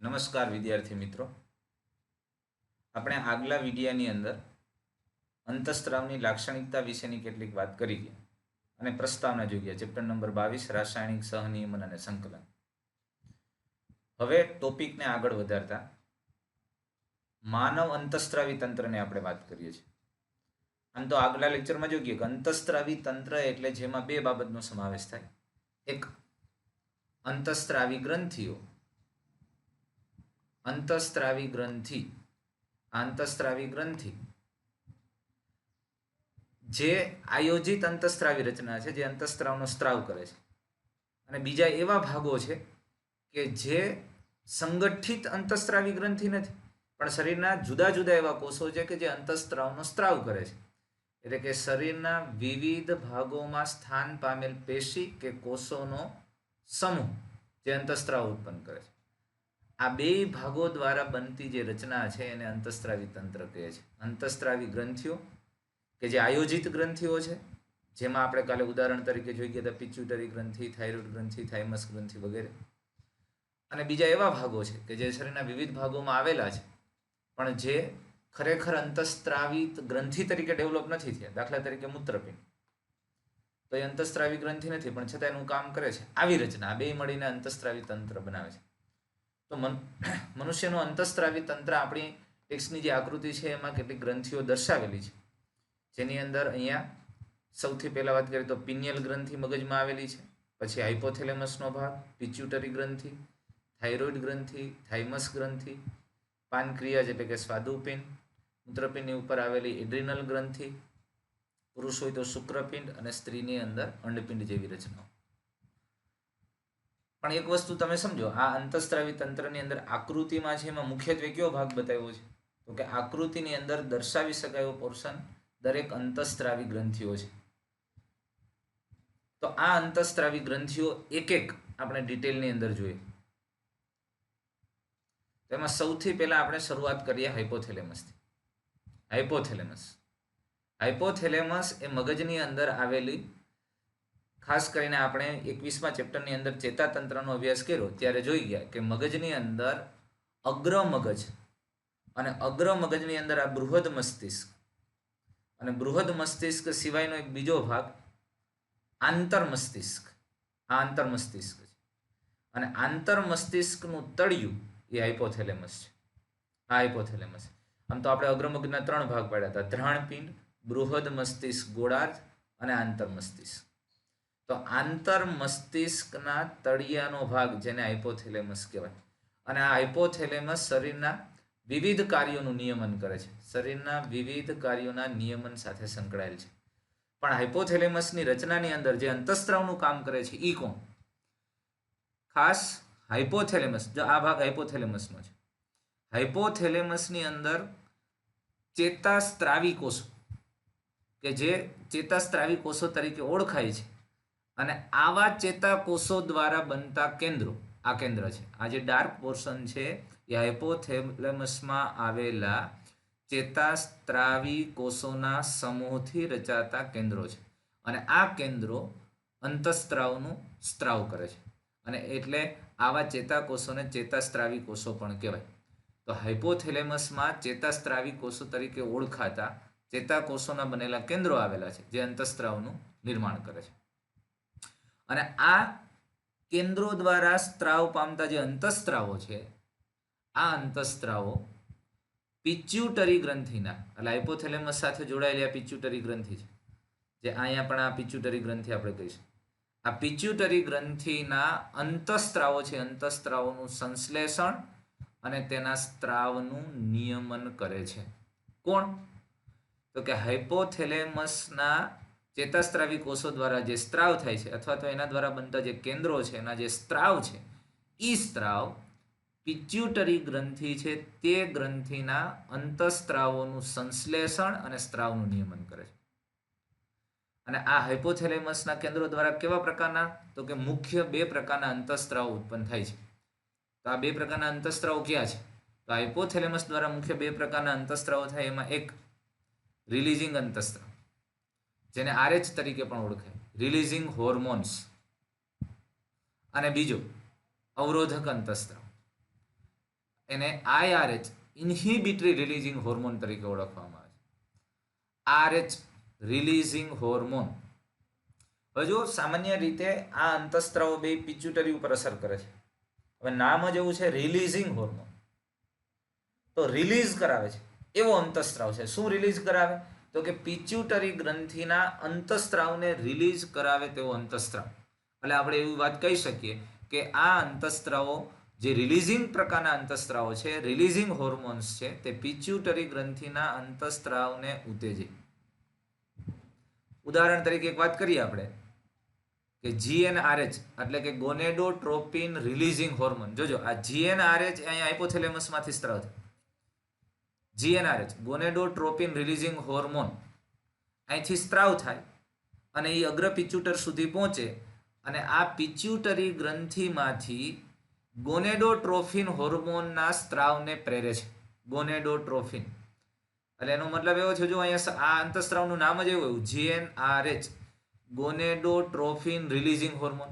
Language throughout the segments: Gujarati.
નમસ્કાર વિદ્યાર્થી મિત્રો, આપણે આગલા વિડિયાની અંદર અંતઃસ્ત્રાવની લાક્ષણિકતા વિશેની કેટલીક વાત કરી ગયા અને પ્રસ્તાવના જોઈ ગયા. ચેપ્ટર નંબર 22 રાસાયણિક સહનિયમન અને સંકલન. હવે ટોપિકને આગળ વધારતા માનવ અંતઃસ્ત્રાવી તંત્રને આપણે વાત કરીએ છીએ. આમ તો આગલા લેક્ચરમાં જોઈ ગયા કે અંતઃસ્ત્રાવી તંત્ર એટલે જેમાં બે બાબતનો સમાવેશ થાય. એક અંતઃસ્ત્રાવી ગ્રંથિઓ, અંતઃસ્ત્રાવી ગ્રંથિ, અંતઃસ્ત્રાવી ગ્રંથિ જે આયોજિત અંતઃસ્ત્રાવી રચના છે, જે અંતઃસ્ત્રાવનો સ્ત્રાવ કરે છે, અને બીજા એવા ભાગો છે કે જે સંગઠિત અંતઃસ્ત્રાવી ગ્રંથિ નથી, પણ શરીરના જુદા જુદા એવા કોષો છે કે જે અંતઃસ્ત્રાવનો સ્ત્રાવ કરે છે. એટલે કે શરીરના વિવિધ ભાગોમાં સ્થાન પામેલ પેશી કે કોષોનો સમૂહ જે અંતઃસ્ત્રાવ ઉત્પન્ન કરે છે. આ બે ભાગો દ્વારા બનતી જે રચના છે એને અંતઃસ્ત્રાવી તંત્ર કહે છે. અંતઃસ્ત્રાવી ગ્રંથિઓ કે જે આયોજિત ગ્રંથિઓ છે, જેમાં આપણે કાલે ઉદાહરણ તરીકે જોઈ ગયા હતા પિચ્યુટરી ગ્રંથિ, થાઇરોઇડ ગ્રંથિ, થાઇમસ ગ્રંથિ વગેરે. અને બીજા એવા ભાગો છે કે જે શરીરના વિવિધ ભાગોમાં આવેલા છે પણ જે ખરેખર અંતઃસ્ત્રાવી ગ્રંથિ તરીકે ડેવલપ નથી થયા. દાખલા તરીકે મૂત્રપિંડ, તો એ અંતઃસ્ત્રાવી ગ્રંથિ નથી પણ છતાં એનું કામ કરે છે. આવી રચના બે મળીને અંતઃસ્ત્રાવી તંત્ર બનાવે છે. તો મનુષ્યનું અંતઃસ્ત્રાવી તંત્ર આપણી ટેક્સ્ટની જે આકૃતિ છે એમાં કેટલીક ગ્રંથિઓ દર્શાવેલી છે, જેની અંદર અહીંયા સૌથી પહેલાં વાત કરીએ તો પિનિયલ ગ્રંથિ મગજમાં આવેલી છે, પછી હાઇપોથેલેમસનો ભાગ, પિચ્યુટરી ગ્રંથિ, થાઇરોઇડ ગ્રંથિ, થાઇમસ ગ્રંથિ, પાનક્રિયાજ એટલે કે સ્વાદુપિંડ, મૂત્રપિંડની ઉપર આવેલી એડ્રિનલ ગ્રંથિ, પુરુષ હોય તો શુક્રપિંડ અને સ્ત્રીની અંદર અંડપિંડ જેવી રચનાઓ. પણ એક વસ્તુ તમે સમજો, આ અંતઃસ્ત્રાવી તંત્રની અંદર આકૃતિમાં છે એમાં મુખ્યત્વે કયો ભાગ બતાવ્યો છે? તો કે આકૃતિની અંદર દર્શાવી શકાય એવો પોર્શન દરેક અંતઃસ્ત્રાવી ગ્રંથિઓ છે. તો આ અંતઃસ્ત્રાવી ગ્રંથિઓ એક એક આપણે ડિટેલની અંદર જોઈએ. તેમાં સૌથી પહેલા આપણે શરૂઆત કરીએ હાઇપોથેલેમસથી. હાઇપોથેલેમસ એ મગજની અંદર આવેલી, ખાસ કરીને આપણે 21મા ચેપ્ટરની અંદર ચેતાતંત્રનો અભ્યાસ કર્યો ત્યારે જોઈ ગયા કે મગજની અંદર અગ્રમગજ અને અગ્રમગજની અંદર આ બૃહદ મસ્તિષ્ક, અને બૃહદ મસ્તિષ્ક સિવાયનો એક બીજો ભાગ આંતરમસ્તિષ્ક. આ આંતરમસ્તિષ્ક છે, અને આંતરમસ્તિષ્કનું તળિયું એ હાઇપોથેલેમસ છે. આ હાઇપોથેલેમસ. આમ તો આપણે અગ્રમગજના 3 ભાગ પાડ્યા હતા: ધ્રાણપિંડ, બૃહદ મસ્તિષ્ક ગોળાર્ધ અને આંતરમસ્તિષ્ક. તો આંતરમસ્તિષ્કના તળિયાનો ભાગ જેને હાઇપોથેલેમસ કહેવાય. અને આ હાઇપોથેલેમસ શરીરના વિવિધ કાર્યોનું નિયમન કરે છે, શરીરના વિવિધ કાર્યોના નિયમન સાથે સંકળાયેલ છે. પણ હાઇપોથેલેમસની રચનાની અંદર જે અંતઃસ્ત્રાવનું કામ કરે છે એ કોણ? ખાસ હાઇપોથેલેમસ. જો આ ભાગ હાઇપોથેલેમસનો છે. હાઇપોથેલેમસની અંદર ચેતાસ્ત્રાવી કોષો કે જે ચેતાસ્ત્રાવી કોષો તરીકે ઓળખાય છે, અને આવા ચેતાકોષો દ્વારા બનતા કેન્દ્રો, આ કેન્દ્ર છે. આ જે ડાર્ક પોર્શન છે એ હાઇપોથેલેમસમાં આવેલા ચેતાસ્ત્રાવી કોષોના સમૂહથી રચાતા કેન્દ્રો છે, અને આ કેન્દ્રો અંતઃસ્ત્રાવનું સ્ત્રાવ કરે છે, અને એટલે આવા ચેતાકોષોને ચેતાસ્ત્રાવી કોષો પણ કહેવાય. તો હાઇપોથેલેમસમાં ચેતાસ્ત્રાવી કોષો તરીકે ઓળખાતા ચેતાકોષોના બનેલા કેન્દ્રો આવેલા છે જે અંતઃસ્ત્રાવનું નિર્માણ કરે છે. અને આ કેન્દ્રો દ્વારા સ્ત્રાવ પામતા જે અંતઃસ્ત્રાવો છે, આ અંતઃસ્ત્રાવો પિચ્યુટરી ગ્રંથિના, એટલે હાઇપોથેલેમસ સાથે જોડાયેલી આ પિચ્યુટરી ગ્રંથિ છે, જે અહીંયા પણ આ પિચ્યુટરી ગ્રંથિ આપણે કહીશું. આ પિચ્યુટરી ગ્રંથિના અંતઃસ્ત્રાવો છે, અંતઃસ્ત્રાવોનું સંશ્લેષણ અને તેના સ્ત્રાવનું નિયમન કરે છે. કોણ? તો કે હાઇપોથેલેમસના ચેતાસ્ત્રાવી કોષો દ્વારા જે સ્ત્રાવ થાય છે, અથવા તો એના દ્વારા બનતા જે કેન્દ્રો છે, એના જે સ્ત્રાવ છે, એ સ્ત્રાવ પિચ્યુટરી ગ્રંથિ છે તે ગ્રંથિના અંતઃસ્ત્રાવોનું સંશ્લેષણ અને સ્ત્રાવનું નિયમન કરે છે. અને આ હાઇપોથેલેમસના કેન્દ્રો દ્વારા કેવા પ્રકારના? તો કે મુખ્ય 2 પ્રકારના અંતઃસ્ત્રાવો ઉત્પન્ન થાય છે. તો આ 2 પ્રકારના અંતઃસ્ત્રાવો ક્યાં છે? તો હાઇપોથેલેમસ દ્વારા મુખ્ય 2 પ્રકારના અંતઃસ્ત્રાવો થાય. એમાં એક રિલીઝિંગ અંતઃસ્ત્રાવ, જેને RH તરીકે પણ ઓળખાય, રિલીઝિંગ હોર્મોન્સ, અને બીજો અવરોધક અંતઃસ્ત્રાવ. એને IRH ઇન્હિબિટરી રિલીઝિંગ હોર્મોન તરીકે ઓળખવામાં આવે છે. RH releasing hormone. હવે જો સામાન્ય રીતે આ અંતઃસ્ત્રાવો બે પિચ્યુટરી ઉપર અસર કરે છે. હવે નામ જ એવું છે રિલીઝિંગ હોર્મોન, તો રિલીઝ કરાવે છે એવો અંતઃસ્ત્રાવ છે. શું રિલીઝ કરાવે? તો કે પિચ્યુટરી ગ્રંથિના અંતઃસ્ત્રાવને રિલીઝ કરાવે તેવો અંતઃસ્ત્રાવ. એટલે આપણે એવી વાત કહી શકીએ કે આ અંતઃસ્ત્રાવો જે રિલીઝિંગ પ્રકારના અંતઃસ્ત્રાવો છે, રિલીઝિંગ હોર્મોન્સ છે, તે પિચ્યુટરી ગ્રંથિના અંતઃસ્ત્રાવને ઉત્તેજે. ઉદાહરણ તરીકે એક વાત કરીએ આપણે કે GnRH એટલે કે ગોનેડોટ્રોપિન રિલીઝિંગ હોર્મોન. જોજો આ GnRH અહીંયા હાઇપોથેલેમસમાંથી સ્ત્રાવ થાય. GnRH ગોનેડોટ્રોપિન રિલીઝિંગ હોર્મોન અહીંથી સ્ત્રાવ થાય અને એ અગ્ર પિચ્યુટર સુધી પહોંચે અને આ પિચ્યુટરી ગ્રંથિમાંથી ગોનેડોટ્રોફિન હોર્મોનના સ્ત્રાવને પ્રેરે છે. ગોનેડોટ્રોફિન એટલે એનો મતલબ એવો છે, જો અહીંયા આ અંતઃસ્ત્રાવનું નામ જ એવું GnRH ગોનેડોટ્રોફિન રિલીઝિંગ હોર્મોન,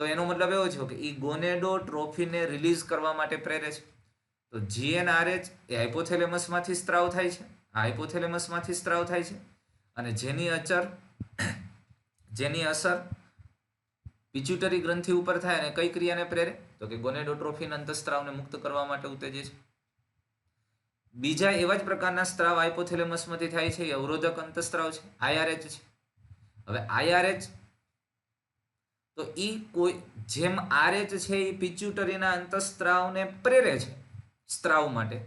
તો એનો મતલબ એવો છે કે એ ગોનેડોટ્રોફિનને રિલીઝ કરવા માટે પ્રેરે છે. તો GnRH એ હાઇપોથેલેમસમાંથી સ્ત્રાવ થાય છે. આ હાઇપોથેલેમસમાંથી સ્ત્રાવ થાય છે અને જેની અસર પિચ્યુટરી ગ્રંથિ ઉપર થાય અને કઈ ક્રિયાને પ્રેરે? તો કે ગોનેડોટ્રોફિન અંતઃસ્ત્રાવને મુક્ત કરવા માટે ઉત્તેજે છે. બીજા એવા જ પ્રકારના સ્ત્રાવ હાઇપોથેલેમસમાંથી થાય છે, એ અવરોધક અંતઃસ્ત્રાવ છે, IRH છે. હવે IRH તો ઈ કોઈ જેમ RH છે એ પિચ્યુટરીના અંતઃસ્ત્રાવને પ્રેરે છે સ્ત્રાવ માટે,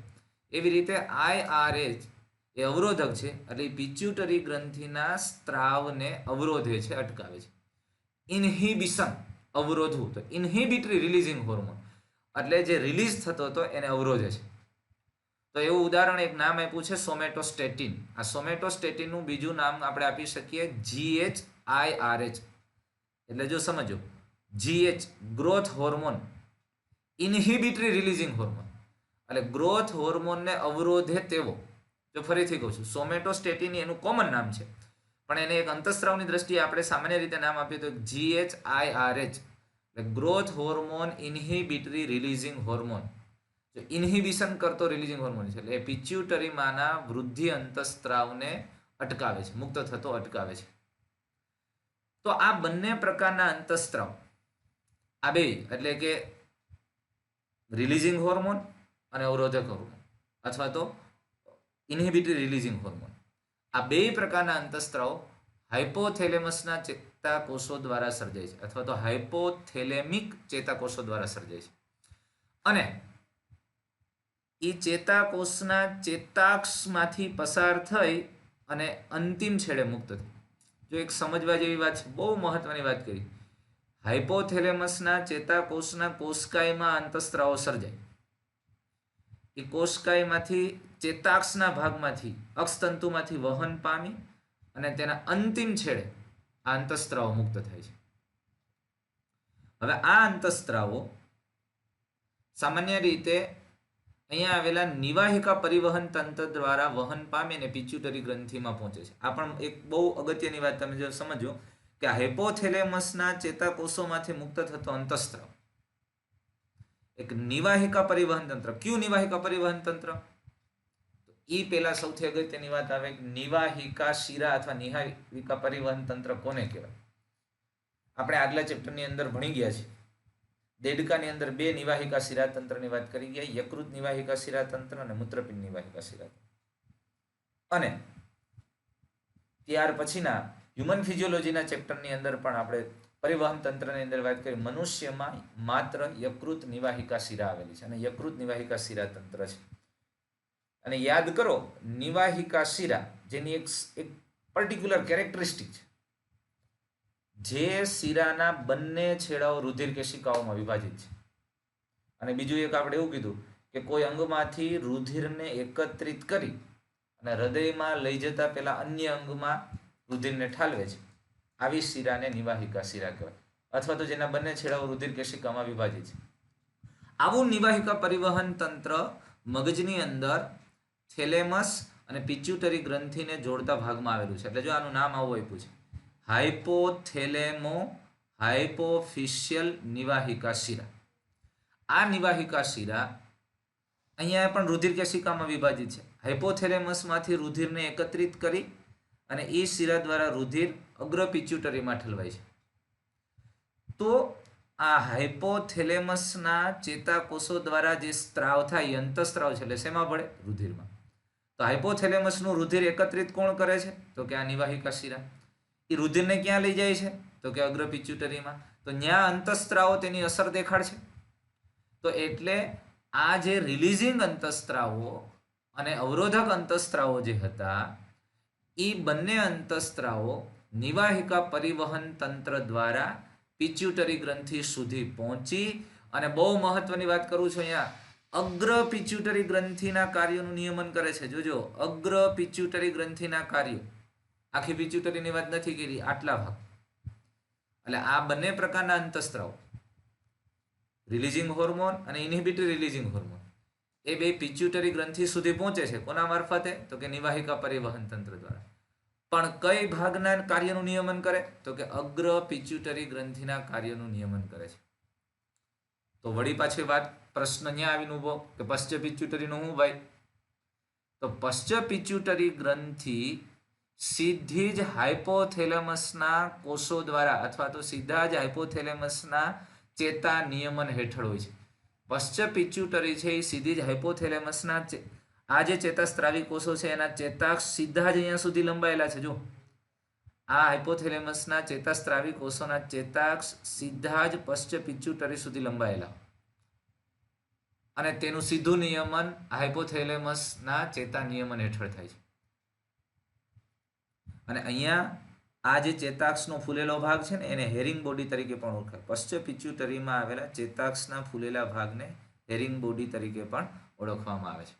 એવી રીતે IRH એ અવરોધક છે એટલે એ પિચ્યુટરી ગ્રંથિના સ્ત્રાવને અવરોધે છે, અટકાવે છે. ઇન્હિબિશન અવરોધવું, તો ઇન્હિબિટરી રિલીઝિંગ હોર્મોન એટલે જે રિલીઝ થતો હતો એને અવરોધે છે. તો એવું ઉદાહરણ એક નામ આપ્યું છે સોમેટોસ્ટેટિન. આ સોમેટોસ્ટેટિનનું બીજું નામ આપણે આપી શકીએ GHIRH. એટલે જો સમજો, GH growth hormone inhibitory releasing hormone એટલે ગ્રોથ હોર્મોનને અવરોધે તેવો. જો ફરીથી કહું છું, સોમેટોસ્ટેટિન એનું કોમન નામ છે, પણ એને એક અંતઃસ્ત્રાવની દ્રષ્ટિએ આપણે સામાન્ય રીતે નામ આપીએ તો GHIRH એટલે growth hormone inhibitory releasing hormone. જો ઇન્હિબિશન કરતો રિલીઝિંગ હોર્મોન છે એટલે એ પિચ્યુટરીમાંના વૃદ્ધિ અંતઃસ્ત્રાવને અટકાવે છે, મુક્ત થતો અટકાવે છે. તો આ બંને પ્રકારના અંતઃસ્ત્રાવ, આ બે એટલે કે રિલીઝિંગ હોર્મોન અને અવરોધક હોર્મોન અથવા તો ઇન્હિબિટરી રિલીઝિંગ હોર્મોન, આ બે પ્રકારના અંતઃસ્ત્રાવ હાઇપોથેલેમસના ચેતાકોષો દ્વારા સર્જાય છે અથવા તો હાઇપોથેલેમિક ચેતાકોષો દ્વારા સર્જાય છે અને એ ચેતાકોષના ચેતાક્ષમાંથી પસાર થઈ અને અંતિમ છેડે મુક્ત થાય. જો એક સમજવા જેવી વાત છે, બહુ મહત્વની વાત કરી. હાઇપોથેલેમસના ચેતાકોષના કોષકાયમાં અંતઃસ્ત્રાવો સર્જાય. એ કોષકાયમાંથી ચેતાક્ષના ભાગમાંથી અક્ષતંતુમાંથી વહન પામી અને તેના અંતિમ છેડે આ અંતઃસ્ત્રાવો મુક્ત થાય છે. હવે આ અંતઃસ્ત્રાવો સામાન્ય રીતે અહીંયા આવેલા નિવાહિકા પરિવહન તંત્ર દ્વારા વહન પામીને પિચ્યુટરી ગ્રંથિમાં પહોંચે છે. આ પણ એક બહુ અગત્યની વાત તમે જો સમજો કે હાઇપોથેલેમસના ચેતાકોષોમાંથી મુક્ત થતો અંતઃસ્ત્રાવ એક નિવાહિકા પરિવહન તંત્ર. કયું નિવાહિકા પરિવહન તંત્ર? એ પહેલા સૌથી અગત્યની વાત આવે, નિવાહિકા શિરા અથવા નિવાહિકા પરિવહન તંત્ર કોને કહેવાય? આપણે આગલા ચેપ્ટરની અંદર ભણી ગયા છીએ. દેડકાની અંદર બે નિવાહિકા શિરાતંત્રની વાત કરી ગયા, યકૃત નિવાહિકા શિરાતંત્ર અને મૂત્રપિંડ નિવાહિકા શિરાતંત્ર. અને ત્યાર પછીના હ્યુમન ફિઝિયોલોજીના ચેપ્ટરની અંદર પણ આપણે પરિવહન તંત્રની અંદર વાત કરી. મનુષ્યમાં માત્ર યકૃત નિવાહિકા શિરા આવેલી છે અને યકૃત નિવાહિકા શિરાતંત્ર છે. અને યાદ કરો, નિવાહિકા શિરા જેની એક પર્ટિક્યુલર કેરેક્ટરિસ્ટિક છે, જે શિરાના બંને છેડાઓ રુધિર કેશિકાઓમાં વિભાજિત છે. અને બીજું એક આપણે એવું કીધું કે કોઈ અંગમાંથી રુધિરને એકત્રિત કરી અને હૃદયમાં લઈ જતા પહેલા અન્ય અંગમાં રુધિરને ઠાલવે છે. આવી શિરાને નિવાહિકા શિરા કહેવાય અથવા તો જેના બંને છેડાઓ રુધિર કેશિકામાં વિભાજિત છે. આવું નિવાહિકા પરિવહન તંત્ર મગજની અંદર થેલેમસ અને પિચ્યુટરી ગ્રંથિને જોડતા ભાગમાં આવેલું છે. એટલે જો આનું નામ આવું આપ્યું છે, હાઇપોથેલેમો હાઇપોફિશિયલ નિવાહિકા શિરા. આ નિવાહિકા શિરા અહીંયા પણ રુધિર કેશિકામાં વિભાજિત છે. હાઇપોથેલેમસમાંથી રુધિરને એકત્રિત કરી અને એ શિરા દ્વારા રુધિર અગ્ર પિચ્યુટરીમાં ઠલવાય છે. તો આ હાઇપોથેલેમસના ચેતાકોષો દ્વારા જે સ્ત્રાવ થાય એ અંતઃસ્ત્રાવ છે, એટલે શેમાં ભળે? રુધિરમાં. તો હાઇપોથેલેમસનું રુધિર એકત્રિત કોણ કરે છે? તો કે આ નિવાહિકા શિરા. એ રુધિરને ક્યાં લઈ જાય છે? તો કે અગ્ર પિચ્યુટરીમાં. તો ત્યાં અંતઃસ્ત્રાવો તેની અસર દેખાડશે. તો એટલે આ જે રિલીઝિંગ અંતઃસ્ત્રાવો અને અવરોધક અંતઃસ્ત્રાવો જે હતા એ બંને અંતઃસ્ત્રાવો નિવાહિકા પરિવહન તંત્ર દ્વારા પિચ્યુટરી ગ્રંથિ સુધી પહોંચી અને બહુ મહત્વની વાત કરું છું અહીંયા, અગ્ર પિચ્યુટરી ગ્રંથિના કાર્યોનું નિયમન કરે છે. જોજો, અગ્ર પિચ્યુટરી ગ્રંથિના કાર્યો. આખી પિચ્યુટરીની વાત નથી કરી, આટલા ભાગ. એટલે આ બંને પ્રકારના અંતઃસ્ત્રાવ, રિલીઝિંગ હોર્મોન અને ઇન્હિબિટરી રિલીઝિંગ હોર્મોન, એ બે પિચ્યુટરી ગ્રંથિ સુધી પહોંચે છે. કોના મારફતે? તો કે નિવાહિકા પરિવહન તંત્ર દ્વારા. પણ કઈ ભાગના કાર્યનું નિયમન કરે? તો કે અગ્ર પિચ્યુટરી ગ્રંથિના કાર્યનું નિયમન કરે છે. તો વળી પાછી વાત, પ્રશ્ન અહીંયા આવીને ઉભો કે પશ્ચ પિચ્યુટરીનું શું ભાઈ? તો પશ્ચ પિચ્યુટરી ગ્રંથિ સીધી જ હાઇપોથેલેમસના કોષો દ્વારા અથવા તો સીધા જ હાઇપોથેલેમસના ચેતા નિયમન હેઠળ હોય છે. પશ્ચ પિચ્યુટરી છે એ સીધી જ હાઇપોથેલેમસના આ જે ચેતાસ્ત્રાવી કોષો છે એના ચેતાક્ષ સીધા જ અહીંયા સુધી લંબાયેલા છે. જો આ હાઇપોથેલેમસના ચેતાસ્ત્રાવી કોષોના ચેતાક્ષ સીધા જ પશ્ચ પિચ્યુટરી સુધી લંબાયેલા અને તેનું સીધું નિયમન હાઇપોથેલેમસના ચેતા નિયમન હેઠળ થાય છે. અને અહીંયા આ જે ચેતાક્ષનો ફૂલેલો ભાગ છે ને એને હેરિંગ બોડી તરીકે પણ ઓળખાય. પશ્ચ પિચ્યુટરીમાં આવેલા ચેતાક્ષના ફૂલેલા ભાગને હેરિંગ બોડી તરીકે પણ ઓળખવામાં આવે છે.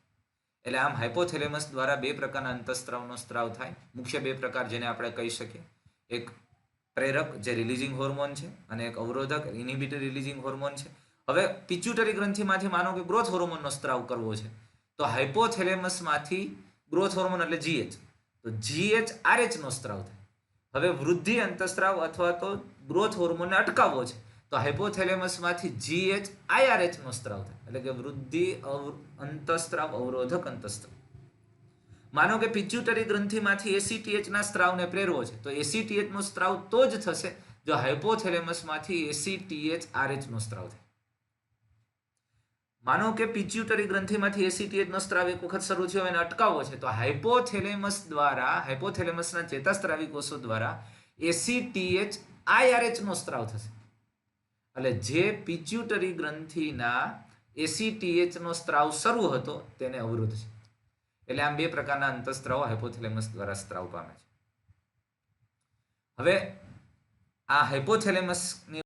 એટલે આમ હાઇપોથેલેમસ દ્વારા બે પ્રકારના અંતઃસ્ત્રાવનો સ્ત્રાવ થાય. મુખ્ય બે પ્રકાર જેને આપણે કહી શકીએ, એક પ્રેરક જે રિલીઝિંગ હોર્મોન છે અને એક અવરોધક ઇન્હિબિટરી રિલીઝિંગ હોર્મોન છે. હવે પિચ્યુટરી ગ્રંથિમાંથી માનો કે ગ્રોથ હોર્મોનનો સ્ત્રાવ કરવો છે, તો હાઇપોથેલેમસમાંથી ગ્રોથ હોર્મોન એટલે GH, તો GH-RH નો સ્ત્રાવ થાય. હવે વૃદ્ધિ અંતઃસ્ત્રાવ અથવા તો ગ્રોથ હોર્મોનને અટકાવવો છે, તો હાઇપોથેલેમસમાંથી GH-IRH નો સ્ત્રાવ થાય, એટલે કે વૃદ્ધિ અંતઃસ્ત્રાવ અવરોધક અંતઃસ્ત્રાવ. માનો કે પિચ્યુટરી ગ્રંથિમાંથી ACTH ના સ્ત્રાવને પ્રેરવો છે, તો ACTH નો સ્ત્રાવ તો જ થશે જો હાઇપોથેલેમસમાંથી ACTH-RH નો સ્ત્રાવ થાય. માનો કે પિચ્યુટરી ગ્રંથિમાંથી ACTH નો સ્ત્રાવ એક વખત શરૂ થયો એને અટકાવવો છે, તો હાઇપોથેલેમસ દ્વારા હાઇપોથેલેમસના ચેતાસ્ત્રાવી કોષો દ્વારા ACTH-IRH નો સ્ત્રાવ થશે. એટલે જે પિચ્યુટરી ગ્રંથિના ACTH નો સ્ત્રાવ શરૂ હતો તેને અવરોધ છે. એટલે આમ બે પ્રકારના અંતઃસ્ત્રાવો હાઇપોથેલેમસ દ્વારા સ્ત્રાવ પામે છે. હવે આ હાઇપોથેલેમસની